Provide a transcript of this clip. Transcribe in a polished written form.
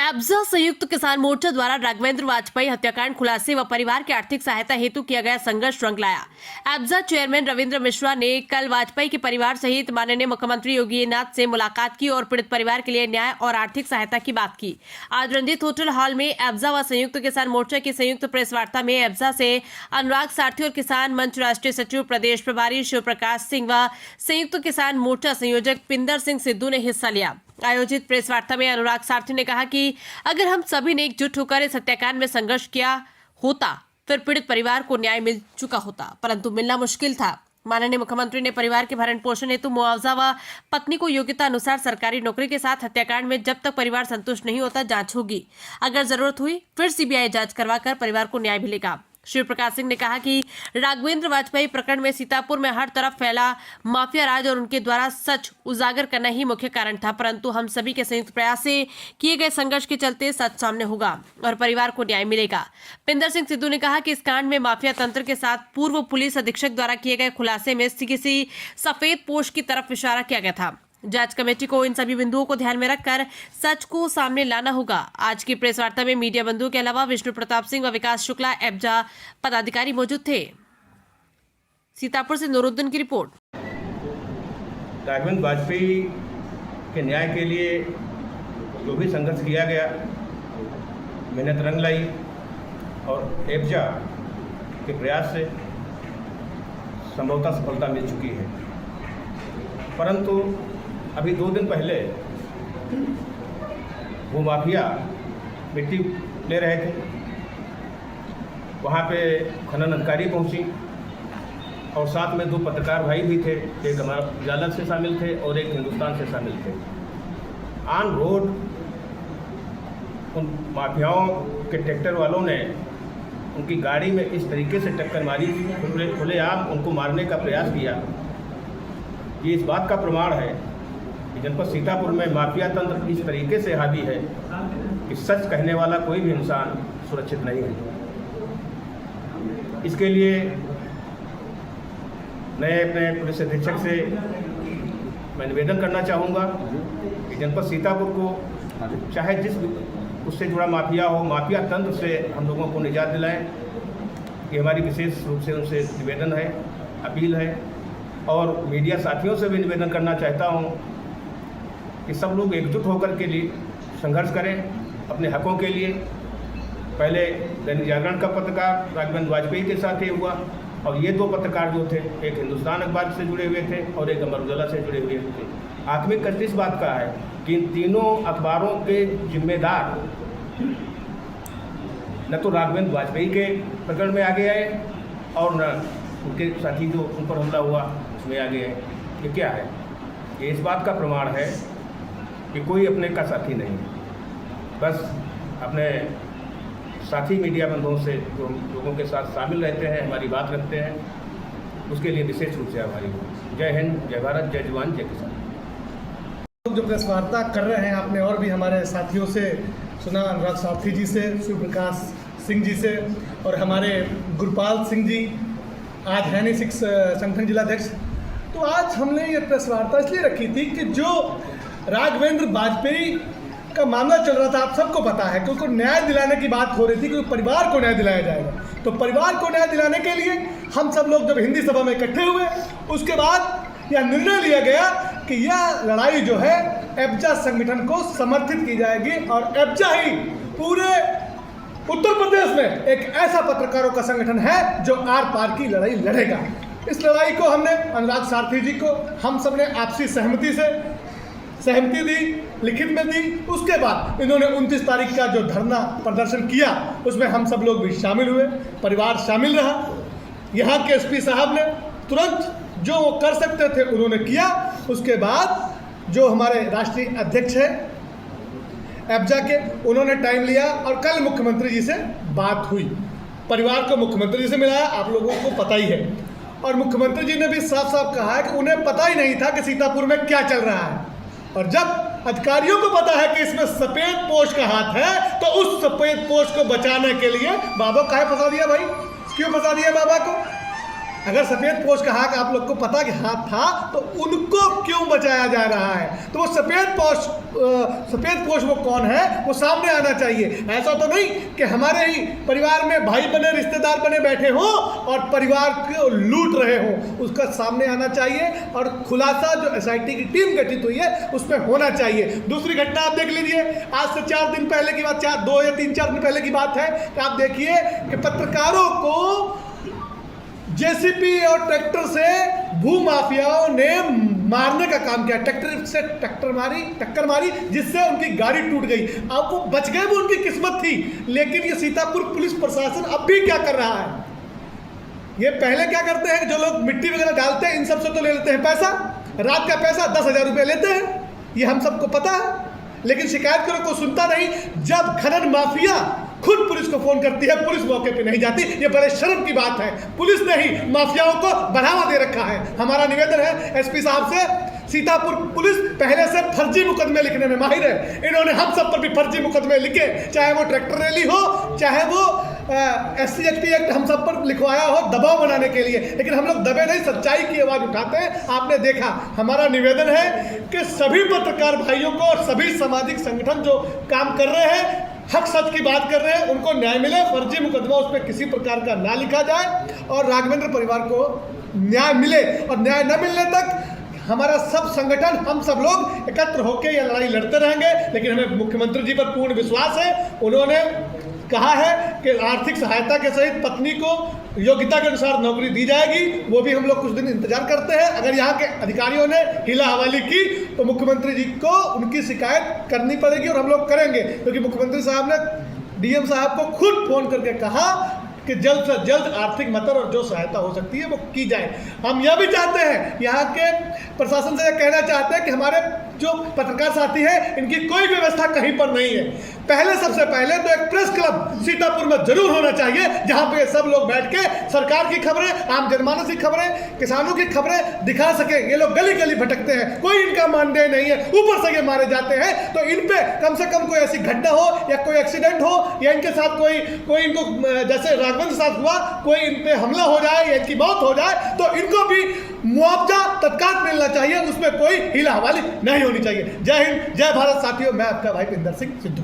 एब्जा संयुक्त किसान मोर्चा द्वारा राघवेंद्र वाजपेयी हत्याकांड खुलासे व परिवार की आर्थिक सहायता हेतु किया गया संघर्ष रंग लाया। एब्जा चेयरमैन रविंद्र मिश्रा ने कल वाजपेयी के परिवार सहित माननीय मुख्यमंत्री योगी आदित्यनाथ से मुलाकात की और पीड़ित परिवार के लिए न्याय और आर्थिक सहायता की बात की। आज रंजीत होटल हॉल में एब्जा व संयुक्त किसान मोर्चा की संयुक्त प्रेस वार्ता में एब्जा से अनुराग सारथी और किसान मंच राष्ट्रीय सचिव प्रदेश प्रभारी शिव प्रकाश सिंह व संयुक्त किसान मोर्चा संयोजक पिंदर सिंह सिद्धू ने हिस्सा लिया। आयोजित प्रेस वार्ता में अनुराग सारथी ने कहा कि अगर हम सभी ने एकजुट होकर इस हत्याकांड में संघर्ष किया होता फिर पीड़ित परिवार को न्याय मिल चुका होता, परंतु मिलना मुश्किल था। माननीय मुख्यमंत्री ने परिवार के भरण पोषण हेतु मुआवजा व पत्नी को योग्यता अनुसार सरकारी नौकरी के साथ हत्याकांड में जब तक परिवार संतुष्ट नहीं होता जांच होगी। अगर जरूरत हुई फिर सीबीआई जांच करवाकर परिवार को न्याय मिलेगा। शिव प्रकाश सिंह ने कहा कि राघवेंद्र वाजपेयी प्रकरण में सीतापुर में हर तरफ फैला माफिया राज और उनके द्वारा सच उजागर करना ही मुख्य कारण था, परंतु हम सभी के संयुक्त प्रयास से किए गए संघर्ष के चलते सच सामने होगा और परिवार को न्याय मिलेगा। पिंदर सिंह सिद्धू ने कहा कि इस कांड में माफिया तंत्र के साथ पूर्व पुलिस अधीक्षक द्वारा किए गए खुलासे में किसी सफेद पोश की तरफ इशारा किया गया था। जांच कमेटी को इन सभी बिंदुओं को ध्यान में रखकर सच को सामने लाना होगा। आज की प्रेस वार्ता में मीडिया बंधुओं के अलावा विष्णु प्रताप सिंह व विकास शुक्ला एब्जा पदाधिकारी मौजूद थे। सीतापुर से नूरुद्दीन की रिपोर्ट। राघवेंद्र वाजपेयी के न्याय के लिए जो भी संघर्ष किया गया, मेहनत रंग लाई और एब्जा के प्रयास से संभवतः सफलता मिल चुकी है। परंतु अभी 2 दिन पहले वो माफिया मिट्टी ले रहे थे, वहाँ पे खनन अधिकारी पहुँची और साथ में 2 पत्रकार भाई भी थे, एक हमारा उजाला से शामिल थे और एक हिंदुस्तान से शामिल थे। ऑन रोड उन माफियाओं के ट्रैक्टर वालों ने उनकी गाड़ी में इस तरीके से टक्कर मारी, खुलेआम उनको मारने का प्रयास किया। ये इस बात का प्रमाण है कि जनपद सीतापुर में माफिया तंत्र इस तरीके से हावी है कि सच कहने वाला कोई भी इंसान सुरक्षित नहीं है। इसके लिए मैं अपने पुलिस अधीक्षक से मैं निवेदन करना चाहूँगा कि जनपद सीतापुर को चाहे जिस उससे जुड़ा माफिया हो, माफिया तंत्र से हम लोगों को निजात दिलाएं। ये हमारी विशेष रूप से उनसे निवेदन है, अपील है। और मीडिया साथियों से भी निवेदन करना चाहता हूँ कि सब लोग एकजुट होकर के लिए संघर्ष करें अपने हकों के लिए। पहले दैनिक जागरण का पत्रकार राघवेंद्र वाजपेयी के साथ ये हुआ और ये 2 पत्रकार जो थे, एक हिंदुस्तान अखबार से जुड़े हुए थे और एक अमर उजाला से जुड़े हुए थे। आखिरी कष्ट इस बात का है कि इन तीनों अखबारों के जिम्मेदार न तो राघवेंद्र वाजपेयी के प्रकरण में आगे आए और न उनके साथी जो उन पर हमला हुआ उसमें आगे है। ये क्या है? ये इस बात का प्रमाण है कि कोई अपने का साथी नहीं है। बस अपने साथी मीडिया बंधुओं से जो लोगों के साथ शामिल रहते हैं, हमारी बात रखते हैं, उसके लिए विशेष रूप से आभारी हूँ। जय हिंद, जय भारत, जय जवान, जय किसान। जो प्रेस वार्ता कर रहे हैं, आपने और भी हमारे साथियों से सुना, अनुराग सारथी जी से, शिव प्रकाश सिंह जी से और हमारे गुरपाल सिंह जी आज है नहीं सिख संगठन जिलाध्यक्ष। तो आज हमने ये प्रेस वार्ता इसलिए रखी थी कि जो राघवेंद्र वाजपेयी का मामला चल रहा था, आप सबको पता है कि उनको न्याय दिलाने की बात हो रही थी कि परिवार को न्याय दिलाया जाएगा। तो परिवार को न्याय दिलाने के लिए हम सब लोग जब हिंदी सभा में इकट्ठे हुए, उसके बाद यह निर्णय लिया गया कि यह लड़ाई जो है एब्जा संगठन को समर्थित की जाएगी और एब्जा ही पूरे उत्तर प्रदेश में एक ऐसा पत्रकारों का संगठन है जो आर पार की लड़ाई लड़ेगा। इस लड़ाई को हमने अनुराग सारथी जी को हम सब ने आपसी सहमति दी, लिखित में दी। उसके बाद इन्होंने 29 तारीख का जो धरना प्रदर्शन किया उसमें हम सब लोग भी शामिल हुए, परिवार शामिल रहा। यहाँ के एसपी साहब ने तुरंत जो वो कर सकते थे उन्होंने किया। उसके बाद जो हमारे राष्ट्रीय अध्यक्ष हैं एब्जा के, उन्होंने टाइम लिया और कल मुख्यमंत्री जी से बात हुई। परिवार को मुख्यमंत्री जी से मिलाया, आप लोगों को पता ही है। और मुख्यमंत्री जी ने भी साफ साफ कहा है कि उन्हें पता ही नहीं था कि सीतापुर में क्या चल रहा है। और जब अधिकारियों को पता है कि इसमें सफ़ेद पोश का हाथ है तो उस सफ़ेद पोश को बचाने के लिए बाबा काहे फंसा दिया भाई? क्यों फंसा दिया बाबा को? अगर सफ़ेद पोश का हक आप लोग को पता कि हाथ था तो उनको क्यों बचाया जा रहा है? तो वो सफ़ेद पोश वो कौन है वो सामने आना चाहिए। ऐसा तो नहीं कि हमारे ही परिवार में भाई बने रिश्तेदार बने बैठे हों और परिवार को लूट रहे हों, उसका सामने आना चाहिए और खुलासा जो SIT की टीम गठित हुई है उसमें होना चाहिए। दूसरी घटना आप देख लीजिए, आज से 4 दिन पहले की बात, 2 या 3-4 दिन पहले की बात है कि आप देखिए कि पत्रकारों को JCB और ट्रैक्टर से भू माफियाओं ने मारने का काम किया। ट्रैक्टर से टक्कर मारी जिससे उनकी गाड़ी टूट गई। अब वो बच गए, वो उनकी किस्मत थी। लेकिन ये सीतापुर पुलिस प्रशासन अब भी क्या कर रहा है? ये पहले क्या करते हैं, जो लोग मिट्टी वगैरह डालते हैं इन सब से तो ले लेते हैं पैसा, रात का पैसा 10,000 रुपये लेते हैं, ये हम सबको पता है। लेकिन शिकायत करो कोई सुनता नहीं। जब खनन माफिया खुद पुलिस को फोन करती है, पुलिस मौके पे नहीं जाती, ये बड़े शर्म की बात है। पुलिस ने ही माफियाओं को बढ़ावा दे रखा है। हमारा निवेदन है SP साहब से, सीतापुर पुलिस पहले से फर्जी मुकदमे लिखने में माहिर है। इन्होंने हम सब पर भी फर्जी मुकदमे लिखे, चाहे वो ट्रैक्टर रैली हो, चाहे वो SC/ST एक्ट हम सब पर लिखवाया हो दबाव बनाने के लिए। लेकिन हम लोग दबे नहीं, सच्चाई की आवाज़ उठाते हैं। आपने देखा, हमारा निवेदन है कि सभी पत्रकार भाइयों को और सभी सामाजिक संगठन जो काम कर रहे हैं, हक सच की बात कर रहे हैं, उनको न्याय मिले। फर्जी मुकदमा उस पर किसी प्रकार का ना लिखा जाए और राघवेंद्र परिवार को न्याय मिले। और न्याय न मिलने तक हमारा सब संगठन, हम सब लोग एकत्र होकर यह लड़ाई लड़ते रहेंगे। लेकिन हमें मुख्यमंत्री जी पर पूर्ण विश्वास है। उन्होंने कहा है कि आर्थिक सहायता के सहित पत्नी को योग्यता के अनुसार नौकरी दी जाएगी। वो भी हम लोग कुछ दिन इंतजार करते हैं। अगर यहाँ के अधिकारियों ने हिला हवाली की तो मुख्यमंत्री जी को उनकी शिकायत करनी पड़ेगी और हम लोग करेंगे, क्योंकि मुख्यमंत्री साहब ने DM साहब को खुद फोन करके कहा कि जल्द से जल्द आर्थिक मदद और जो सहायता हो सकती है वो की जाए। हम यह भी चाहते हैं, यहाँ के प्रशासन से यह कहना चाहते हैं कि हमारे जो पत्रकार साथी हैं इनकी कोई व्यवस्था कहीं पर नहीं है। सबसे पहले तो एक प्रेस क्लब सीतापुर में जरूर होना चाहिए, जहाँ पे सब लोग बैठ के सरकार की खबरें, आम जनमानस की खबरें, किसानों की खबरें दिखा सके। ये लोग गली गली भटकते हैं, कोई इनका मानदेय नहीं है, ऊपर से ये मारे जाते हैं। तो इन पे कम से कम कोई ऐसी घटना हो या कोई एक्सीडेंट हो या इनके साथ कोई इनको जैसे राघवेंद्र साथ हुआ, कोई इन पे हमला हो जाए या इनकी मौत हो जाए तो इनको भी मुआवजा तत्काल मिलना चाहिए, उसमें कोई हिला हवाली नहीं होनी चाहिए। जय हिंद, जय भारत साथियों। मैं आपका भाई पिंदर सिंह सिद्धू।